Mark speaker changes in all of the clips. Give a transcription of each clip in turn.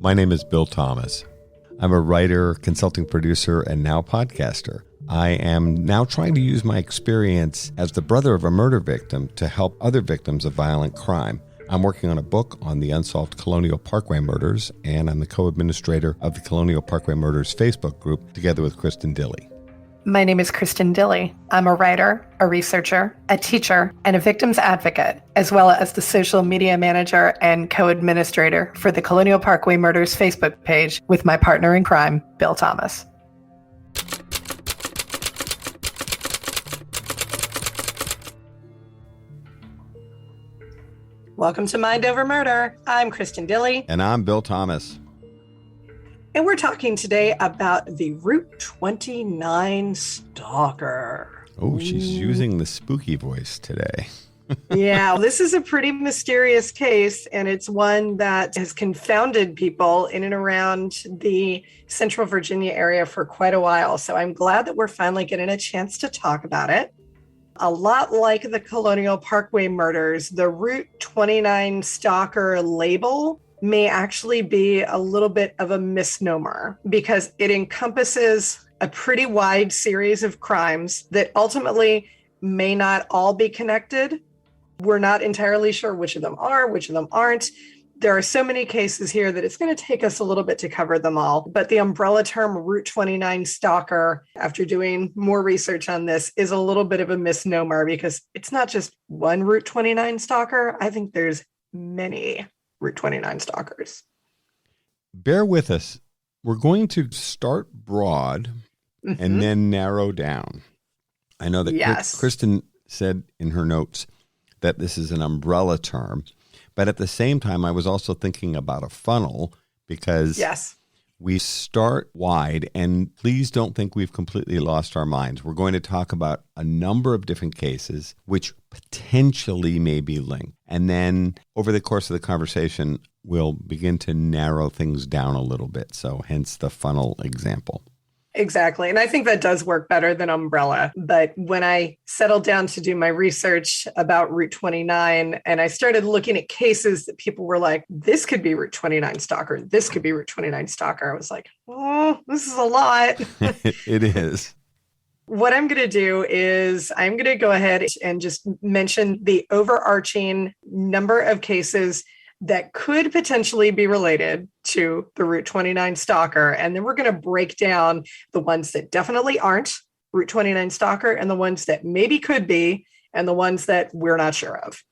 Speaker 1: My name is Bill Thomas. I'm a writer, consulting producer, and now podcaster. I am now trying to use my experience as the brother of a murder victim to help other victims of violent crime. I'm working on a book on the Unsolved Colonial Parkway murders, and I'm the co-administrator of the Colonial Parkway Murders Facebook group together with Kristin Dilley.
Speaker 2: My name is Kristin Dilley. I'm a writer, a researcher, a teacher, and a victims advocate, as well as the social media manager and co-administrator for the Colonial Parkway Murders Facebook page with my partner in crime, Bill Thomas. Welcome to Mind Over Murder. I'm Kristin Dilley.
Speaker 1: And I'm Bill Thomas.
Speaker 2: And we're talking today about the Route 29 Stalker.
Speaker 1: Oh, she's using the spooky voice today.
Speaker 2: Yeah, this is a pretty mysterious case, and it's one that has confounded people in and around the Central Virginia area for quite a while. So I'm glad that we're finally getting a chance to talk about it. A lot like the Colonial Parkway murders, the Route 29 Stalker label may actually be a little bit of a misnomer because it encompasses a pretty wide series of crimes that ultimately may not all be connected. We're not entirely sure which of them are, which of them aren't. There are so many cases here that it's going to take us a little bit to cover them all. But the umbrella term Route 29 Stalker, after doing more research on this, is a little bit of a misnomer because it's not just one Route 29 Stalker. I think there's many Route 29 stalkers.
Speaker 1: Bear with us. We're going to start broad and then narrow down. I know that Kristin said in her notes that this is an umbrella term, but at the same time, I was also thinking about a funnel because we start wide, and please don't think we've completely lost our minds. We're going to talk about a number of different cases which potentially may be linked. And then over the course of the conversation, we'll begin to narrow things down a little bit. So hence the funnel example.
Speaker 2: Exactly. And I think that does work better than umbrella. But when I settled down to do my research about Route 29, and I started looking at cases that people were like, this could be Route 29 Stalker, this could be Route 29 Stalker, I was like, oh, this is a lot.
Speaker 1: It is.
Speaker 2: What I'm going to do is I'm going to go ahead and just mention the overarching number of cases that could potentially be related to the Route 29 Stalker. And then we're going to break down the ones that definitely aren't Route 29 Stalker and the ones that maybe could be and the ones that we're not sure of.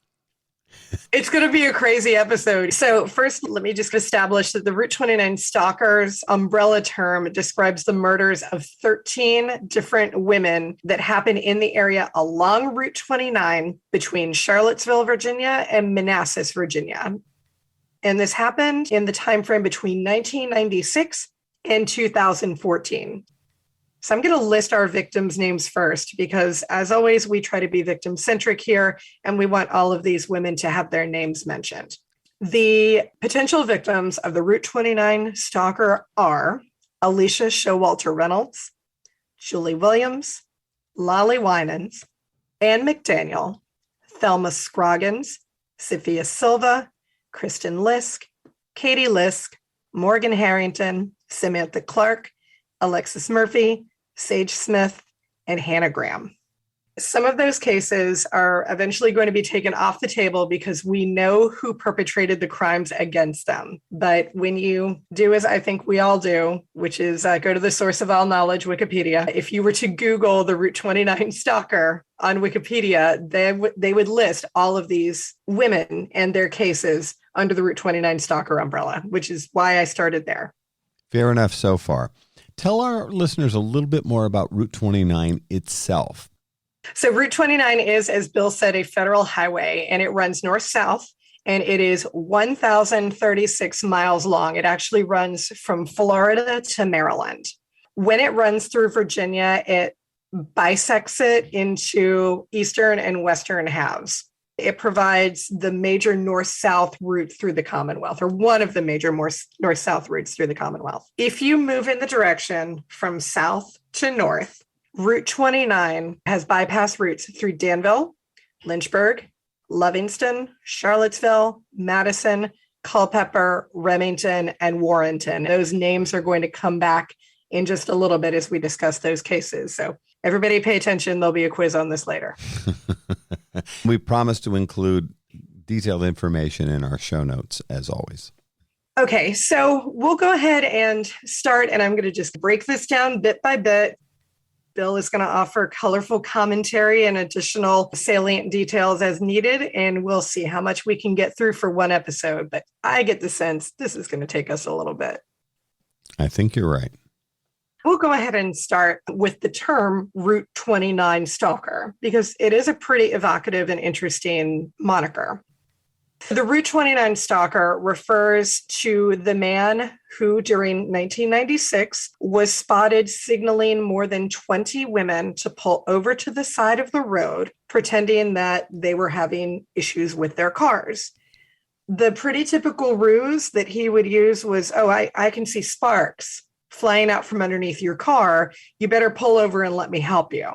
Speaker 2: It's going to be a crazy episode. So first, let me just establish that the Route 29 Stalker's umbrella term describes the murders of 13 different women that happen in the area along Route 29 between Charlottesville, Virginia and Manassas, Virginia. And this happened in the time frame between 1996 and 2014. So I'm going to list our victims' names first because, as always, we try to be victim-centric here, and we want all of these women to have their names mentioned. The potential victims of the Route 29 Stalker are Alicia Showalter Reynolds, Julie Williams, Lolly Winans, Ann McDaniel, Thelma Scroggins, Sophia Silva, Kristin Lisk, Katie Lisk, Morgan Harrington, Samantha Clark, Alexis Murphy, Sage Smith, and Hannah Graham. Some of those cases are eventually going to be taken off the table because we know who perpetrated the crimes against them. But when you do as I think we all do, which is go to the source of all knowledge, Wikipedia, if you were to Google the Route 29 Stalker on Wikipedia, they would list all of these women and their cases under the Route 29 Stalker umbrella, which is why I started there.
Speaker 1: Fair enough so far. Tell our listeners a little bit more about Route 29 itself.
Speaker 2: So Route 29 is, as Bill said, a federal highway, and it runs north-south, and it is 1,036 miles long. It actually runs from Florida to Maryland. When it runs through Virginia, it bisects it into eastern and western halves. It provides the major north-south route through the Commonwealth, or one of the major north-south routes through the Commonwealth. If you move in the direction from south to north, Route 29 has bypass routes through Danville, Lynchburg, Livingston, Charlottesville, Madison, Culpeper, Remington, and Warrenton. Those names are going to come back in just a little bit as we discuss those cases. So everybody pay attention. There'll be a quiz on this later.
Speaker 1: We promise to include detailed information in our show notes, as always.
Speaker 2: Okay, so we'll go ahead and start, and I'm going to just break this down bit by bit. Bill is going to offer colorful commentary and additional salient details as needed, and we'll see how much we can get through for one episode. But I get the sense this is going to take us a little bit.
Speaker 1: I think you're right.
Speaker 2: We'll go ahead and start with the term Route 29 Stalker, because it is a pretty evocative and interesting moniker. The Route 29 Stalker refers to the man who, during 1996, was spotted signaling more than 20 women to pull over to the side of the road, pretending that they were having issues with their cars. The pretty typical ruse that he would use was, I can see sparks flying out from underneath your car. You better pull over and let me help you.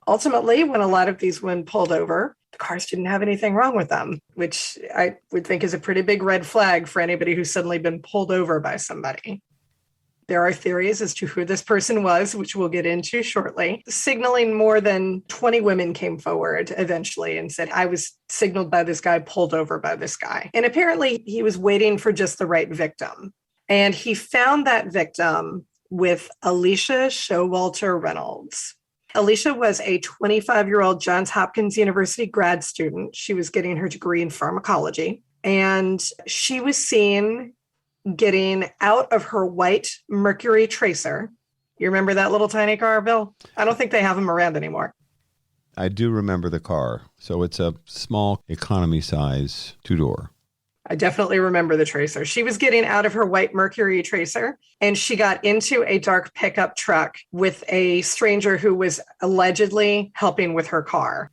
Speaker 2: Ultimately, when a lot of these women pulled over, the cars didn't have anything wrong with them, which I would think is a pretty big red flag for anybody who's suddenly been pulled over by somebody. There are theories as to who this person was, which we'll get into shortly. Signaling more than 20 women came forward eventually and said, I was signaled by this guy, pulled over by this guy. And apparently he was waiting for just the right victim. And he found that victim with Alicia Showalter Reynolds. Alicia was a 25-year-old Johns Hopkins University grad student. She was getting her degree in pharmacology, and she was seen getting out of her white Mercury Tracer. You remember that little tiny car, Bill? I don't think they have them around anymore.
Speaker 1: I do remember the car. So it's a small economy size two-door.
Speaker 2: I definitely remember the Tracer. She was getting out of her white Mercury Tracer, and she got into a dark pickup truck with a stranger who was allegedly helping with her car.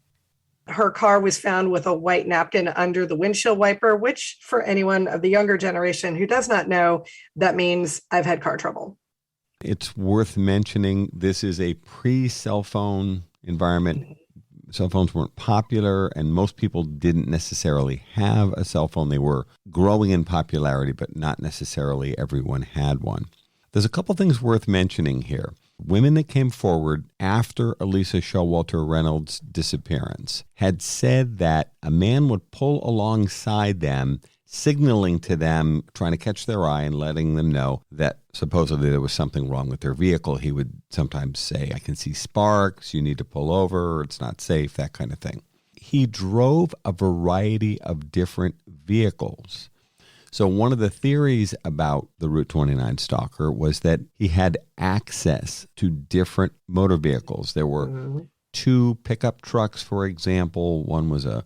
Speaker 2: Her car was found with a white napkin under the windshield wiper, which for anyone of the younger generation who does not know, that means I've had car trouble.
Speaker 1: It's worth mentioning this is a pre-cell phone environment. Cell phones weren't popular, and most people didn't necessarily have a cell phone. They were growing in popularity, but not necessarily everyone had one. There's a couple things worth mentioning here. Women that came forward after Alicia Showalter Reynolds' disappearance had said that a man would pull alongside them, signaling to them, trying to catch their eye and letting them know that supposedly there was something wrong with their vehicle. He would sometimes say, I can see sparks, you need to pull over, it's not safe, that kind of thing. He drove a variety of different vehicles. So one of the theories about the Route 29 Stalker was that he had access to different motor vehicles. There were two pickup trucks, for example. One was a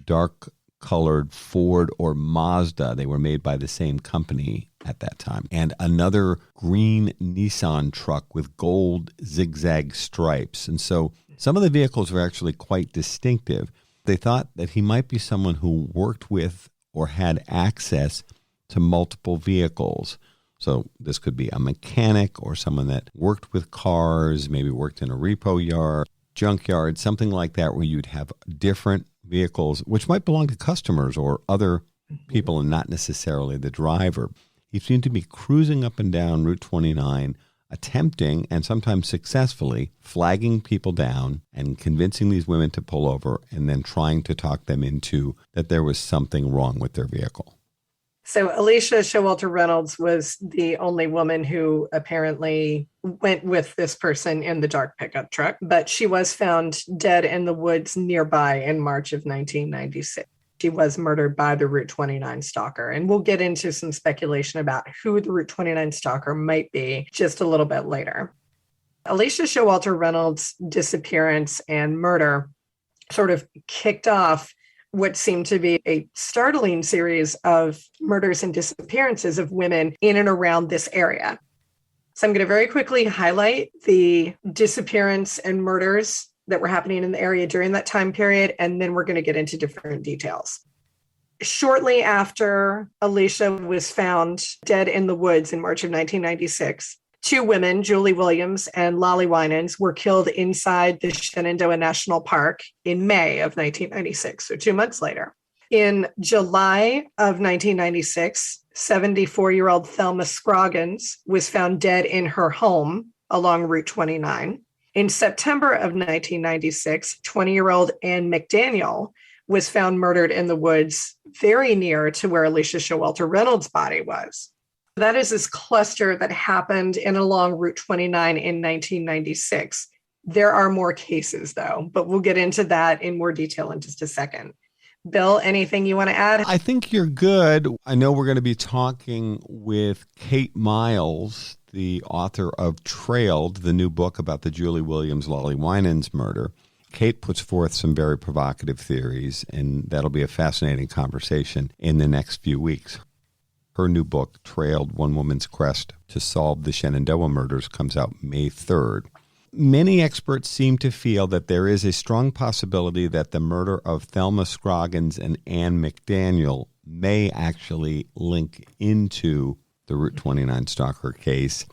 Speaker 1: dark colored Ford or Mazda. They were made by the same company at that time. And another green Nissan truck with gold zigzag stripes. And so some of the vehicles were actually quite distinctive. They thought that he might be someone who worked with or had access to multiple vehicles. So this could be a mechanic or someone that worked with cars, maybe worked in a repo yard, junkyard, something like that, where you'd have different vehicles, which might belong to customers or other people and not necessarily the driver. He seemed to be cruising up and down Route 29, attempting, and sometimes successfully, flagging people down and convincing these women to pull over and then trying to talk them into that there was something wrong with their vehicle.
Speaker 2: So Alicia Showalter Reynolds was the only woman who apparently went with this person in the dark pickup truck, but she was found dead in the woods nearby in March of 1996. She was murdered by the Route 29 Stalker, and we'll get into some speculation about who the Route 29 Stalker might be just a little bit later. Alicia Showalter Reynolds' disappearance and murder sort of kicked off what seemed to be a startling series of murders and disappearances of women in and around this area. So I'm going to very quickly highlight the disappearance and murders that were happening in the area during that time period, and then we're going to get into different details. Shortly after Alicia was found dead in the woods in March of 1996, two women, Julie Williams and Lolly Winans, were killed inside the Shenandoah National Park in May of 1996, so 2 months later. In July of 1996, 74-year-old Thelma Scroggins was found dead in her home along Route 29. In September of 1996, 20-year-old Ann McDaniel was found murdered in the woods very near to where Alicia Showalter Reynolds' body was. That is this cluster that happened in along Route 29 in 1996. There are more cases, though, but we'll get into that in more detail in just a second. Bill, anything you want to add?
Speaker 1: I think you're good. I know we're going to be talking with Kate Miles, the author of Trailed, the new book about the Julie Williams-Lolly Winans murder. Kate puts forth some very provocative theories, and that'll be a fascinating conversation in the next few weeks. Her new book, Trailed, One Woman's Quest to Solve the Shenandoah Murders, comes out May 3rd. Many experts seem to feel that there is a strong possibility that the murder of Thelma Scroggins and Ann McDaniel may actually link into the Route 29 Stalker case.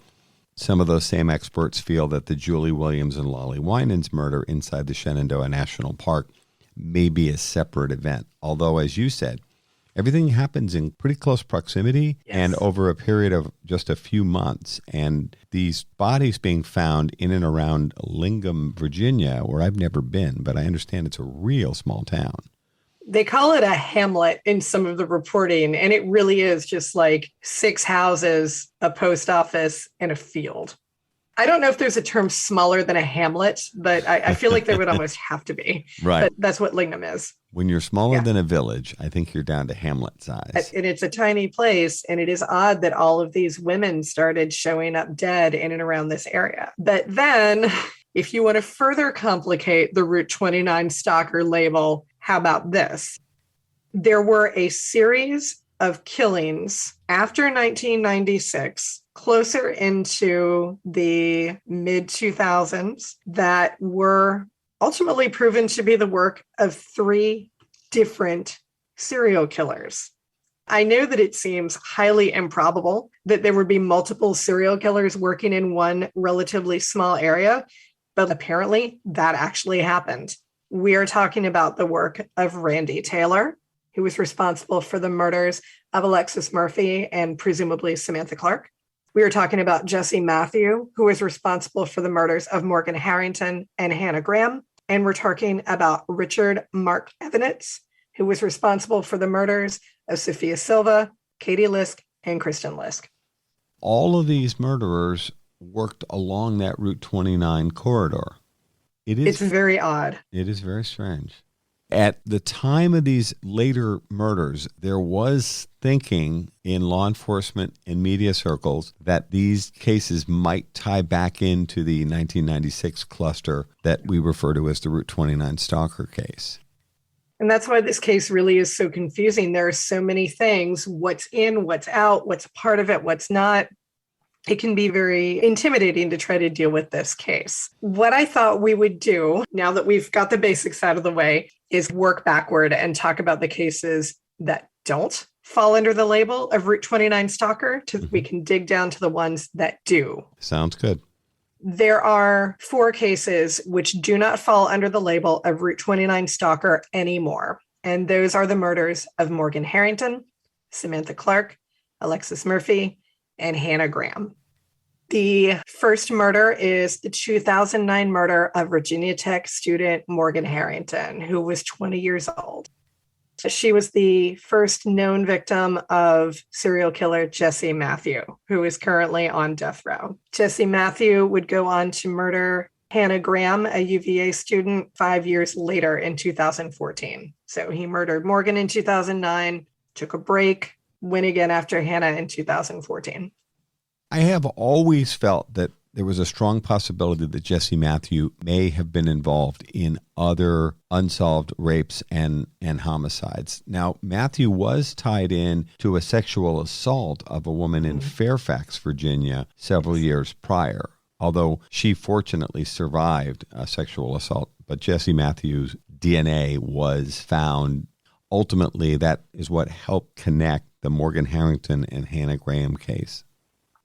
Speaker 1: Some of those same experts feel that the Julie Williams and Lolly Winans murder inside the Shenandoah National Park may be a separate event. Although, as you said, everything happens in pretty close proximity and over a period of just a few months. And these bodies being found in and around Lingham, Virginia, where I've never been, but I understand it's a real small town.
Speaker 2: They call it a hamlet in some of the reporting, and it really is just like 6 houses, a post office, and a field. I don't know if there's a term smaller than a hamlet, but I feel like there would almost have to be.
Speaker 1: Right.
Speaker 2: But that's what Lingham is.
Speaker 1: When you're smaller than a village, I think you're down to hamlet size.
Speaker 2: And it's a tiny place, and it is odd that all of these women started showing up dead in and around this area. But then, if you want to further complicate the Route 29 stalker label, how about this? There were a series of killings after 1996, closer into the mid-2000s, that were ultimately proven to be the work of 3 different serial killers. I know that it seems highly improbable that there would be multiple serial killers working in one relatively small area, but apparently that actually happened. We are talking about the work of Randy Taylor, who was responsible for the murders of Alexis Murphy and presumably Samantha Clark. We are talking about Jesse Matthew, who was responsible for the murders of Morgan Harrington and Hannah Graham. And we're talking about Richard Mark Evanitz, who was responsible for the murders of Sophia Silva, Katie Lisk, and Kristin Lisk.
Speaker 1: All of these murderers worked along that Route 29 corridor. It's
Speaker 2: very odd.
Speaker 1: It is very strange. At the time of these later murders, there was thinking in law enforcement and media circles that these cases might tie back into the 1996 cluster that we refer to as the Route 29 Stalker case.
Speaker 2: And that's why this case really is so confusing. There are so many things, what's in, what's out, what's a part of it, what's not. It can be very intimidating to try to deal with this case. What I thought we would do, now that we've got the basics out of the way, is work backward and talk about the cases that don't fall under the label of Route 29 Stalker, so we can dig down to the ones that do.
Speaker 1: Sounds good.
Speaker 2: There are 4 cases which do not fall under the label of Route 29 Stalker anymore. And those are the murders of Morgan Harrington, Samantha Clark, Alexis Murphy, and Hannah Graham. The first murder is the 2009 murder of Virginia Tech student Morgan Harrington, who was 20 years old. She was the first known victim of serial killer Jesse Matthew, who is currently on death row. Jesse Matthew would go on to murder Hannah Graham, a UVA student, 5 years later in 2014. So he murdered Morgan in 2009, took a break, went again after Hannah in 2014.
Speaker 1: I have always felt that there was a strong possibility that Jesse Matthew may have been involved in other unsolved rapes and homicides. Now, Matthew was tied in to a sexual assault of a woman in Fairfax, Virginia, several years prior, although she fortunately survived a sexual assault. But Jesse Matthews' DNA was found. Ultimately, that is what helped connect the Morgan Harrington and Hannah Graham case.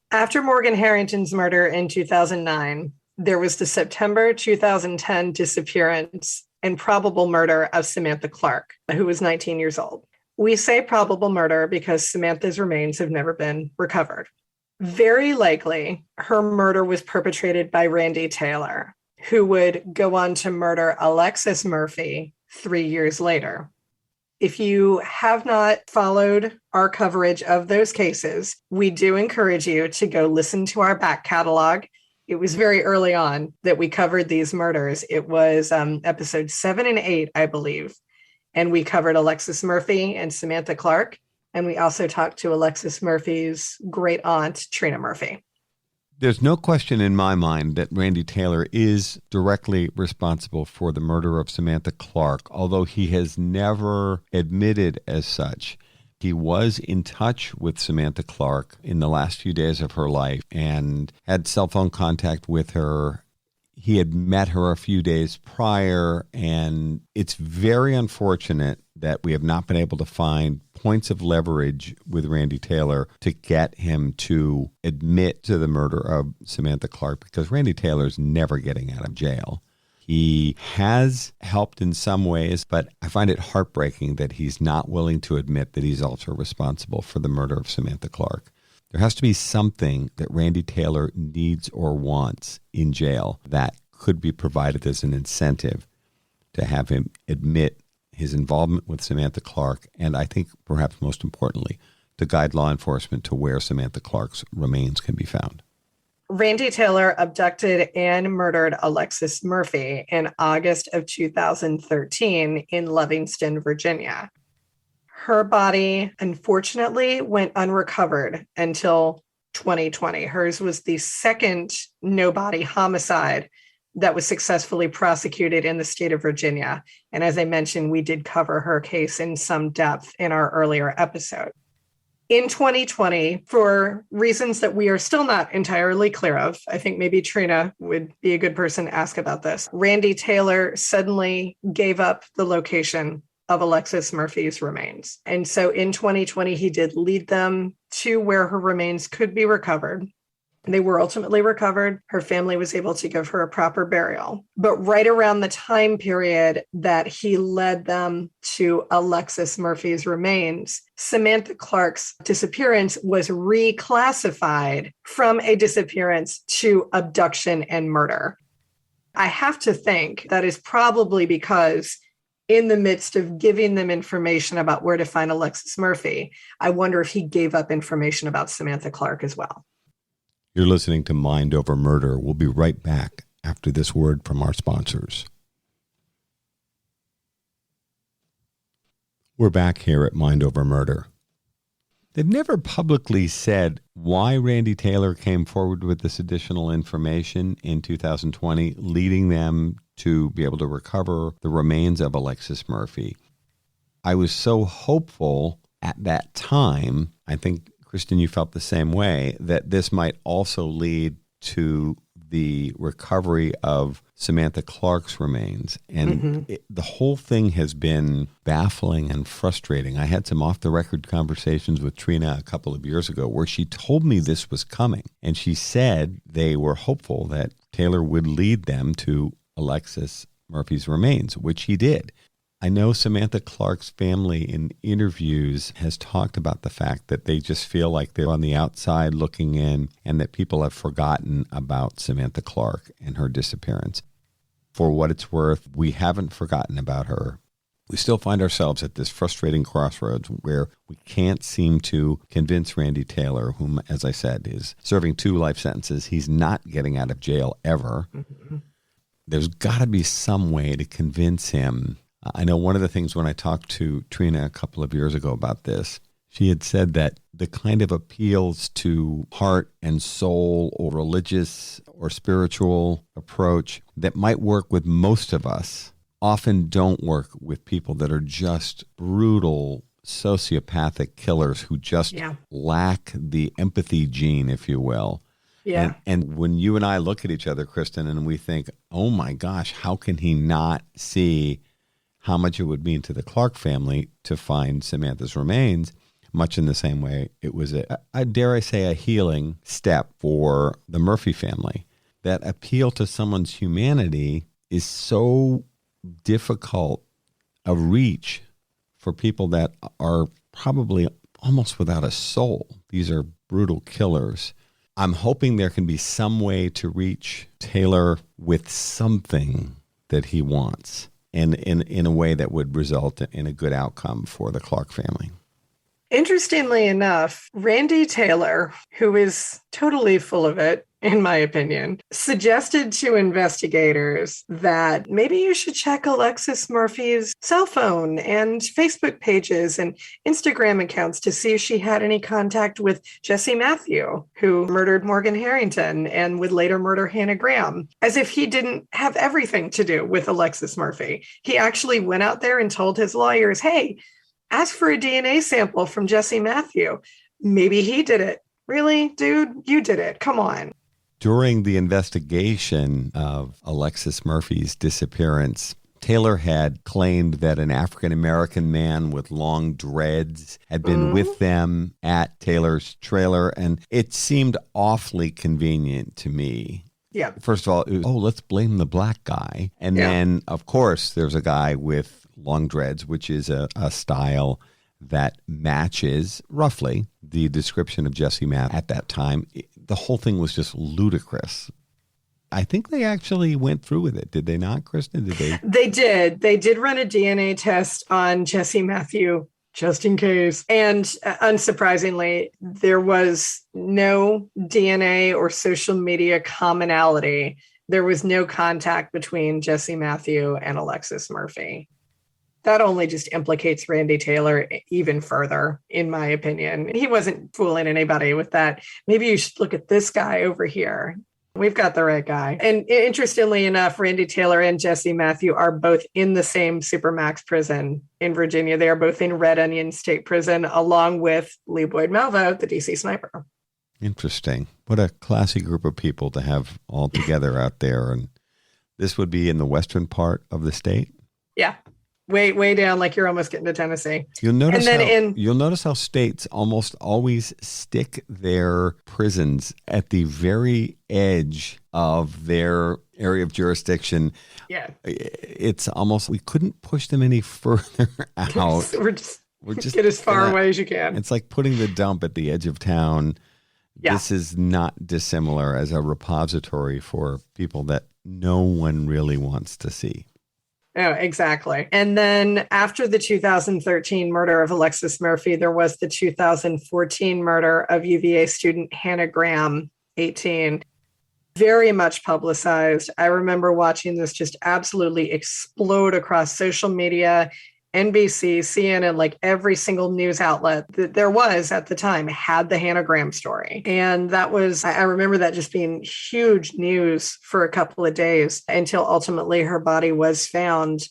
Speaker 2: After Morgan Harrington's murder in 2009, there was the September 2010 disappearance and probable murder of Samantha Clark, who was 19 years old. We say probable murder because Samantha's remains have never been recovered. Very likely, her murder was perpetrated by Randy Taylor, who would go on to murder Alexis Murphy 3 years later. If you have not followed our coverage of those cases, we do encourage you to go listen to our back catalog. It was very early on that we covered these murders. It was episodes 7 and 8, I believe. And we covered Alexis Murphy and Samantha Clark. And we also talked to Alexis Murphy's great aunt, Trina Murphy.
Speaker 1: There's no question in my mind that Randy Taylor is directly responsible for the murder of Samantha Clark, although he has never admitted as such. He was in touch with Samantha Clark in the last few days of her life and had cell phone contact with her. He had met her a few days prior, and it's very unfortunate that we have not been able to find points of leverage with Randy Taylor to get him to admit to the murder of Samantha Clark, because Randy Taylor's never getting out of jail. He has helped in some ways, but I find it heartbreaking that he's not willing to admit that he's also responsible for the murder of Samantha Clark. There has to be something that Randy Taylor needs or wants in jail that could be provided as an incentive to have him admit his involvement with Samantha Clark, and I think perhaps most importantly, to guide law enforcement to where Samantha Clark's remains can be found.
Speaker 2: Randy Taylor abducted and murdered Alexis Murphy in August of 2013 in Livingston, Virginia. Her body, unfortunately, went unrecovered until 2020. Hers was the second no-body homicide that was successfully prosecuted in the state of Virginia. And as I mentioned, we did cover her case in some depth in our earlier episode. In 2020, for reasons that we are still not entirely clear of, I think maybe Trina would be a good person to ask about this, Randy Taylor suddenly gave up the location of Alexis Murphy's remains. And so in 2020, he did lead them to where her remains could be recovered. They were ultimately recovered. Her family was able to give her a proper burial. But right around the time period that he led them to Alexis Murphy's remains, Samantha Clark's disappearance was reclassified from a disappearance to abduction and murder. I have to think that is probably because in the midst of giving them information about where to find Alexis Murphy, I wonder if he gave up information about Samantha Clark as well.
Speaker 1: You're listening to Mind Over Murder. We'll be right back after this word from our sponsors. We're back here at Mind Over Murder. They've never publicly said why Randy Taylor came forward with this additional information in 2020, leading them to be able to recover the remains of Alexis Murphy. I was so hopeful at that time, I think, Kristin, you felt the same way, that this might also lead to the recovery of Samantha Clark's remains. And the whole thing has been baffling and frustrating. I had some off-the-record conversations with Trina a couple of years ago where she told me this was coming. And she said they were hopeful that Taylor would lead them to Alexis Murphy's remains, which he did. I know Samantha Clark's family in interviews has talked about the fact that they just feel like they're on the outside looking in and that people have forgotten about Samantha Clark and her disappearance. For what it's worth, we haven't forgotten about her. We still find ourselves at this frustrating crossroads where we can't seem to convince Randy Taylor, whom, as I said, is serving 2 life sentences. He's not getting out of jail ever. There's got to be some way to convince him. I know one of the things when I talked to Trina a couple of years ago about this, she had said that the kind of appeals to heart and soul or religious or spiritual approach that might work with most of us often don't work with people that are just brutal sociopathic killers who just lack the empathy gene, if you will.
Speaker 2: Yeah.
Speaker 1: And when you and I look at each other, Kristin, and we think, oh my gosh, how can he not see how much it would mean to the Clark family to find Samantha's remains, much in the same way it was, dare I say, a healing step for the Murphy family. That appeal to someone's humanity is so difficult a reach for people that are probably almost without a soul. These are brutal killers. I'm hoping there can be some way to reach Taylor with something that he wants, and in a way that would result in a good outcome for the Clark family.
Speaker 2: Interestingly enough, Randy Taylor, who is totally full of it, in my opinion, suggested to investigators that maybe you should check Alexis Murphy's cell phone and Facebook pages and Instagram accounts to see if she had any contact with Jesse Matthew, who murdered Morgan Harrington and would later murder Hannah Graham, as if he didn't have everything to do with Alexis Murphy. He actually went out there and told his lawyers, hey, ask for a DNA sample from Jesse Matthew. Maybe he did it. Really, dude? You did it. Come on.
Speaker 1: During the investigation of Alexis Murphy's disappearance, Taylor had claimed that an African-American man with long dreads had been with them at Taylor's trailer, and it seemed awfully convenient to me.
Speaker 2: Yeah.
Speaker 1: First of all, it was, let's blame the black guy. And then, of course, there's a guy with long dreads, which is a style that matches roughly the description of Jesse Matthew at that time. The whole thing was just ludicrous. I think they actually went through with it. Did they not, Kristin? Did they? They
Speaker 2: did. They did run a DNA test on Jesse Matthew, just in case. And unsurprisingly, there was no DNA or social media commonality. There was no contact between Jesse Matthew and Alexis Murphy. That only just implicates Randy Taylor even further, in my opinion. He wasn't fooling anybody with that. Maybe you should look at this guy over here. We've got the right guy. And interestingly enough, Randy Taylor and Jesse Matthew are both in the same Supermax prison in Virginia. They are both in Red Onion State Prison, along with Lee Boyd Malvo, the DC sniper.
Speaker 1: Interesting. What a classy group of people to have all together out there. And this would be in the western part of the state?
Speaker 2: Yeah. Way down, like you're almost getting to Tennessee.
Speaker 1: You'll notice how states almost always stick their prisons at the very edge of their area of jurisdiction.
Speaker 2: Yeah.
Speaker 1: It's almost, we couldn't push them any further out.
Speaker 2: We're just get as far away as you can.
Speaker 1: It's like putting the dump at the edge of town. Yeah. This is not dissimilar as a repository for people that no one really wants to see.
Speaker 2: Oh, exactly. And then after the 2013 murder of Alexis Murphy, there was the 2014 murder of UVA student Hannah Graham, 18. Very much publicized. I remember watching this just absolutely explode across social media, NBC, CNN, like every single news outlet that there was at the time had the Hannah Graham story. And that was, I remember that just being huge news for a couple of days until ultimately her body was found.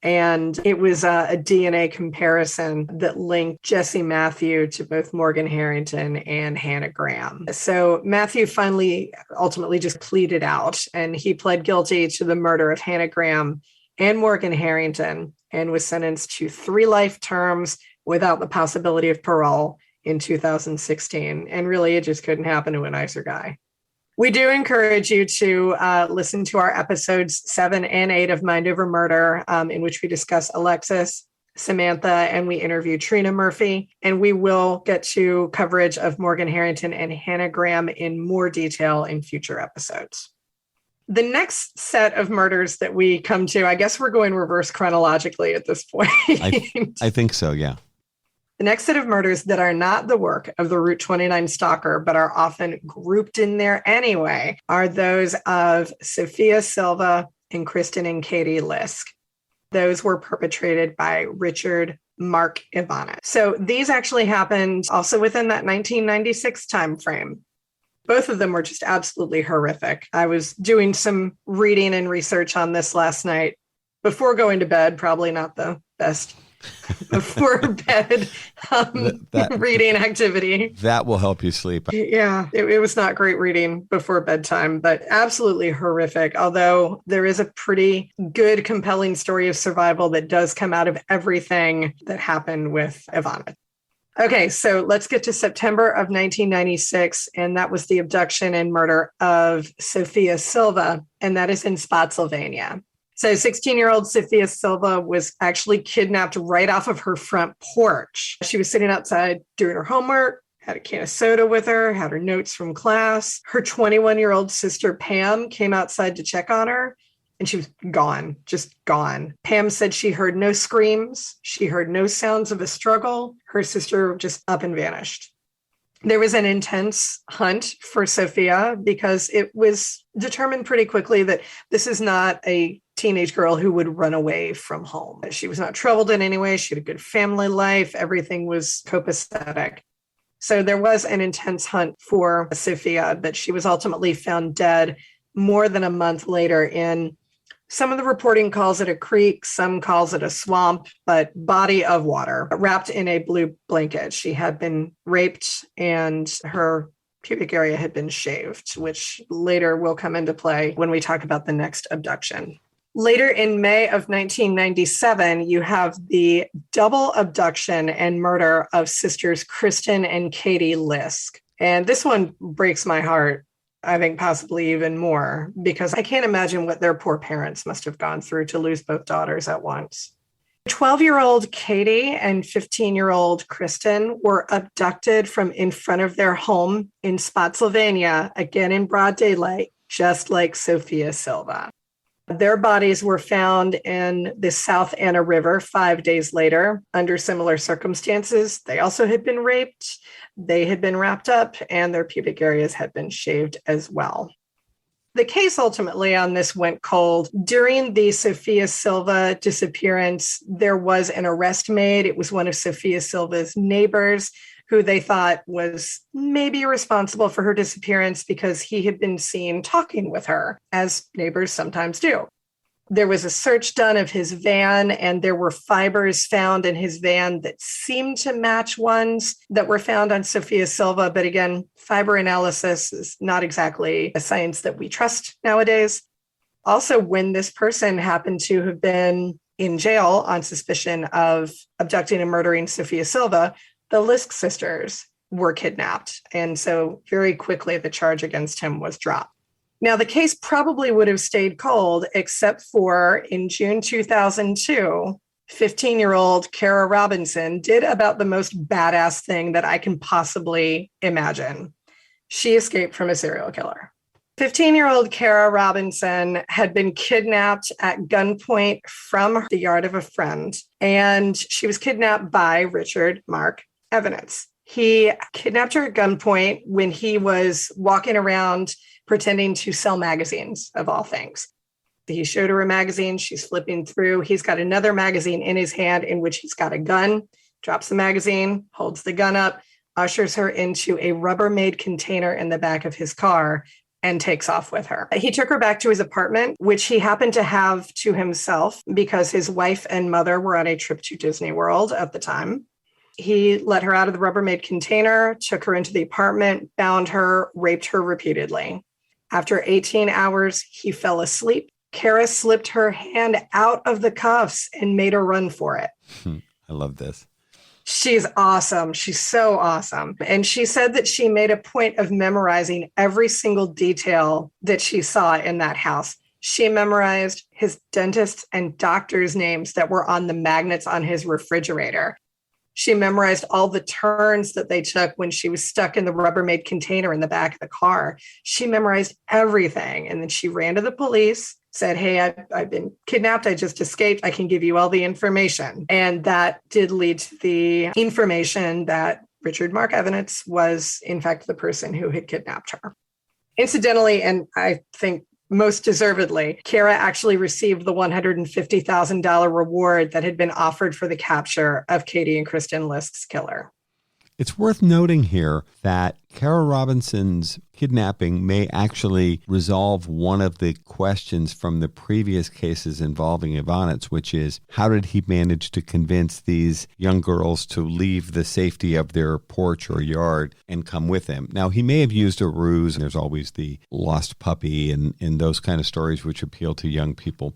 Speaker 2: And it was a DNA comparison that linked Jesse Matthew to both Morgan Harrington and Hannah Graham. So Matthew finally ultimately just pleaded out, and he pled guilty to the murder of Hannah Graham and Morgan Harrington, and was sentenced to 3 life terms without the possibility of parole in 2016. And really, it just couldn't happen to a nicer guy. We do encourage you to listen to our episodes 7 and 8 of Mind Over Murder, in which we discuss Alexis, Samantha, and we interview Trina Murphy. And we will get to coverage of Morgan Harrington and Hannah Graham in more detail in future episodes. The next set of murders that we come to, I guess we're going reverse chronologically at this point.
Speaker 1: I think so, yeah.
Speaker 2: The next set of murders that are not the work of the Route 29 stalker, but are often grouped in there anyway, are those of Sophia, Silva, and Kristin and Katie Lisk. Those were perpetrated by Richard Mark Ivana. So these actually happened also within that 1996 timeframe. Both of them were just absolutely horrific. I was doing some reading and research on this last night before going to bed, probably not the best before bed reading activity.
Speaker 1: That will help you sleep.
Speaker 2: Yeah, it was not great reading before bedtime, but absolutely horrific. Although there is a pretty good, compelling story of survival that does come out of everything that happened with Ivana. Okay, so let's get to September of 1996, and that was the abduction and murder of Sophia Silva, and that is in Spotsylvania. So 16-year-old Sophia Silva was actually kidnapped right off of her front porch. She was sitting outside doing her homework, had a can of soda with her, had her notes from class. Her 21-year-old sister, Pam, came outside to check on her, and she was gone, just gone. Pam said she heard no screams. She heard no sounds of a struggle. Her sister just up and vanished. There was an intense hunt for Sophia because it was determined pretty quickly that this is not a teenage girl who would run away from home. She was not troubled in any way. She had a good family life. Everything was copacetic. So there was an intense hunt for Sophia, but she was ultimately found dead more than a month later in, some of the reporting calls it a creek, some calls it a swamp, but body of water, wrapped in a blue blanket. She had been raped and her pubic area had been shaved, which later will come into play when we talk about the next abduction. Later in May of 1997, you have the double abduction and murder of sisters Kristin and Katie Lisk. And this one breaks my heart, I think possibly even more, because I can't imagine what their poor parents must have gone through to lose both daughters at once. 12-year-old Katie and 15-year-old Kristin were abducted from in front of their home in Spotsylvania, again in broad daylight, just like Sophia Silva. Their bodies were found in the South Anna River 5 days later under similar circumstances. They also had been raped, they had been wrapped up, and their pubic areas had been shaved as well. The case ultimately on this went cold. During the Sophia Silva disappearance, there was an arrest made. It was one of Sophia Silva's neighbors who they thought was maybe responsible for her disappearance because he had been seen talking with her, as neighbors sometimes do. There was a search done of his van, and there were fibers found in his van that seemed to match ones that were found on Sophia Silva. But again, fiber analysis is not exactly a science that we trust nowadays. Also, when this person happened to have been in jail on suspicion of abducting and murdering Sophia Silva, the Lisks sisters were kidnapped. And so very quickly, the charge against him was dropped. Now, the case probably would have stayed cold, except for in June 2002, 15-year-old Kara Robinson did about the most badass thing that I can possibly imagine. She escaped from a serial killer. 15-year-old Kara Robinson had been kidnapped at gunpoint from the yard of a friend, and she was kidnapped by Richard Mark Evans. He kidnapped her at gunpoint when he was walking around pretending to sell magazines, of all things. He showed her a magazine. She's flipping through. He's got another magazine in his hand in which he's got a gun, drops the magazine, holds the gun up, ushers her into a Rubbermaid container in the back of his car, and takes off with her. He took her back to his apartment, which he happened to have to himself because his wife and mother were on a trip to Disney World at the time. He let her out of the Rubbermaid container, took her into the apartment, bound her, raped her repeatedly. After 18 hours, he fell asleep. Kara slipped her hand out of the cuffs and made her run for it.
Speaker 1: I love this.
Speaker 2: She's awesome. She's so awesome. And she said that she made a point of memorizing every single detail that she saw in that house. She memorized his dentist's and doctor's names that were on the magnets on his refrigerator. She memorized all the turns that they took when she was stuck in the Rubbermaid container in the back of the car. She memorized everything. And then she ran to the police, said, hey, I've been kidnapped. I just escaped. I can give you all the information. And that did lead to the information that Richard Mark Evans was, in fact, the person who had kidnapped her. Incidentally, and I think most deservedly, Kara actually received the $150,000 reward that had been offered for the capture of Katie and Kristin Lisk's killer.
Speaker 1: It's worth noting here that Kara Robinson's kidnapping may actually resolve one of the questions from the previous cases involving Ivanitz, which is how did he manage to convince these young girls to leave the safety of their porch or yard and come with him? Now, he may have used a ruse. There's always the lost puppy and those kind of stories which appeal to young people.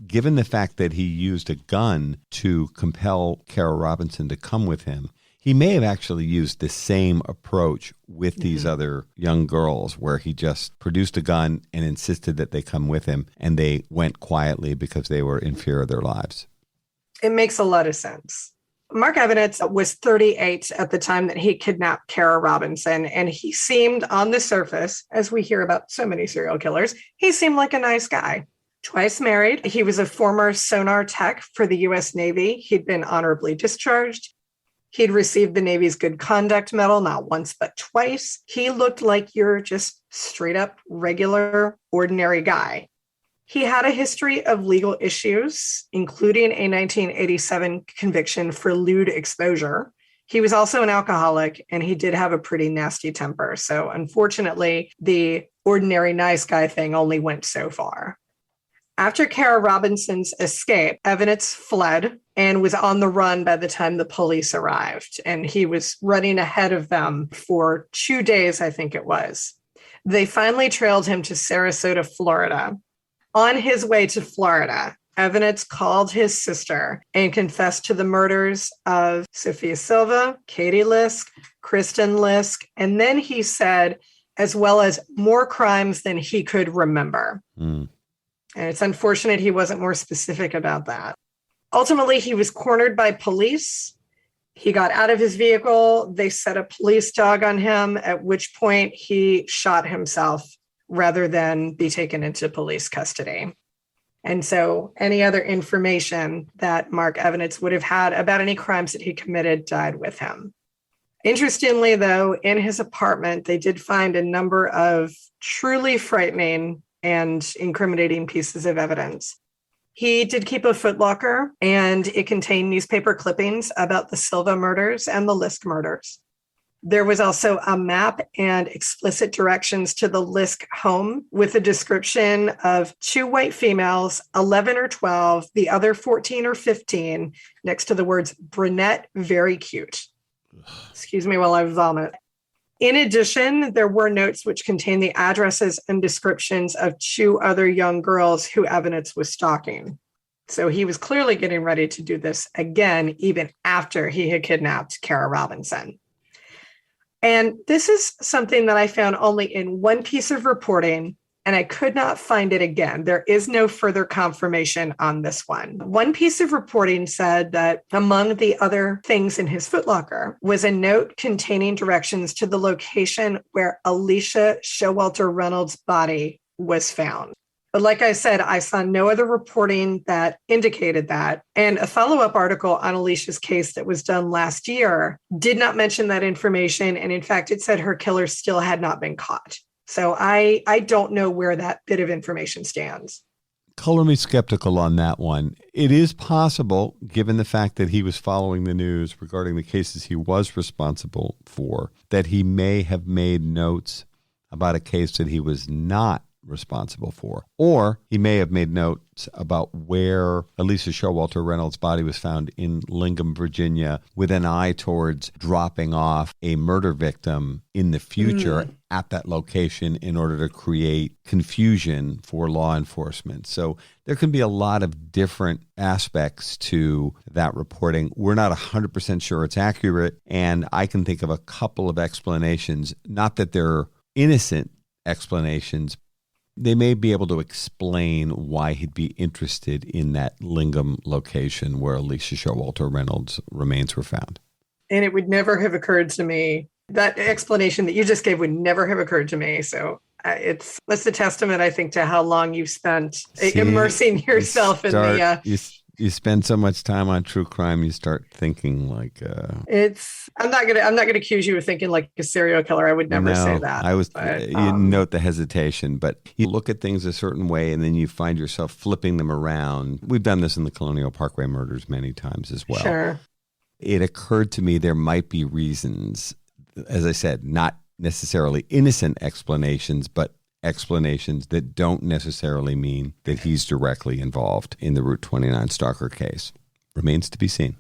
Speaker 1: Given the fact that he used a gun to compel Kara Robinson to come with him, He may have actually used the same approach with these other young girls, where he just produced a gun and insisted that they come with him, and they went quietly because they were in fear of their lives.
Speaker 2: It makes a lot of sense. Mark Evanitz was 38 at the time that he kidnapped Kara Robinson, and he seemed, on the surface, as we hear about so many serial killers, he seemed like a nice guy. Twice married. He was a former sonar tech for the U.S. Navy. He'd been honorably discharged. He'd received the Navy's Good Conduct Medal, not once, but twice. He looked like your just straight up, regular, ordinary guy. He had a history of legal issues, including a 1987 conviction for lewd exposure. He was also an alcoholic, and he did have a pretty nasty temper. So unfortunately, the ordinary nice guy thing only went so far. After Kara Robinson's escape, Evanitz fled and was on the run by the time the police arrived. And he was running ahead of them for 2 days, I think it was. They finally trailed him to Sarasota, Florida. On his way to Florida, Evanitz called his sister and confessed to the murders of Sophia Silva, Katie Lisk, Kristin Lisk, and then he said, as well as more crimes than he could remember. And it's unfortunate he wasn't more specific about that. Ultimately, he was cornered by police. He got out of his vehicle. They set a police dog on him, at which point he shot himself rather than be taken into police custody. And so any other information that Mark Evanitz would have had about any crimes that he committed died with him. Interestingly, though, in his apartment, they did find a number of truly frightening and incriminating pieces of evidence. He did keep a footlocker, and it contained newspaper clippings about the Silva murders and the Lisk murders. There was also a map and explicit directions to the Lisk home with a description of 2 white females, 11 or 12, the other 14 or 15, next to the words brunette, very cute. Excuse me while I vomit. In addition, there were notes which contained the addresses and descriptions of 2 other young girls who Evanitz was stalking. So he was clearly getting ready to do this again, even after he had kidnapped Kara Robinson. And this is something that I found only in one piece of reporting, and I could not find it again. There is no further confirmation on this one. One piece of reporting said that among the other things in his footlocker was a note containing directions to the location where Alicia Showalter Reynolds' body was found. But like I said, I saw no other reporting that indicated that. And a follow-up article on Alicia's case that was done last year did not mention that information. And in fact, it said her killer still had not been caught. So I don't know where that bit of information stands.
Speaker 1: Color me skeptical on that one. It is possible, given the fact that he was following the news regarding the cases he was responsible for, that he may have made notes about a case that he was not responsible for. Or he may have made notes about where Alicia Showalter Reynolds' body was found in Lingham, Virginia, with an eye towards dropping off a murder victim in the future at that location in order to create confusion for law enforcement. So there can be a lot of different aspects to that reporting. We're not 100% sure it's accurate, and I can think of a couple of explanations, not that they're innocent explanations. They may be able to explain why he'd be interested in that Lingham location where Alicia Showalter Reynolds' remains were found.
Speaker 2: And it would never have occurred to me. That explanation that you just gave would never have occurred to me. So that's a testament, I think, to how long you've spent immersing yourself in the...
Speaker 1: You spend so much time on true crime, you start thinking like
Speaker 2: I'm not gonna accuse you of thinking like a serial killer. I would never say that.
Speaker 1: You note the hesitation, but you look at things a certain way and then you find yourself flipping them around. We've done this in the Colonial Parkway murders many times as well.
Speaker 2: Sure.
Speaker 1: It occurred to me there might be reasons, as I said, not necessarily innocent explanations, but explanations that don't necessarily mean that he's directly involved in the Route 29 Stalker case. Remains to be seen.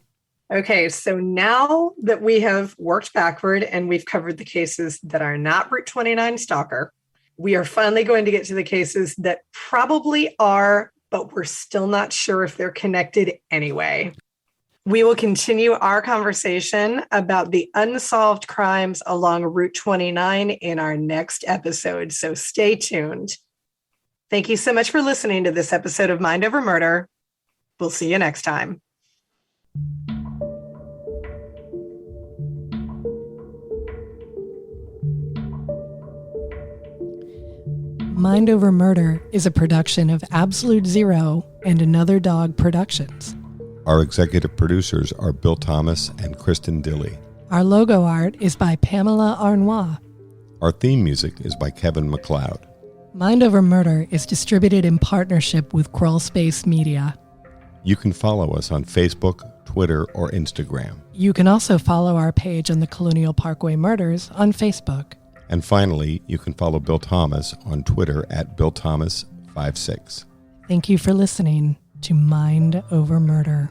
Speaker 2: Okay, so now that we have worked backward and we've covered the cases that are not Route 29 Stalker, we are finally going to get to the cases that probably are, but we're still not sure if they're connected anyway. We will continue our conversation about the unsolved crimes along Route 29 in our next episode, so stay tuned. Thank you so much for listening to this episode of Mind Over Murder. We'll see you next time.
Speaker 3: Mind Over Murder is a production of Absolute Zero and Another Dog Productions.
Speaker 1: Our executive producers are Bill Thomas and Kristin Dilley.
Speaker 3: Our logo art is by Pamela Arnois.
Speaker 1: Our theme music is by Kevin MacLeod.
Speaker 3: Mind Over Murder is distributed in partnership with Crawlspace Media.
Speaker 1: You can follow us on Facebook, Twitter, or Instagram.
Speaker 3: You can also follow our page on the Colonial Parkway Murders on Facebook.
Speaker 1: And finally, you can follow Bill Thomas on Twitter at BillThomas56.
Speaker 3: Thank you for listening to Mind Over Murder.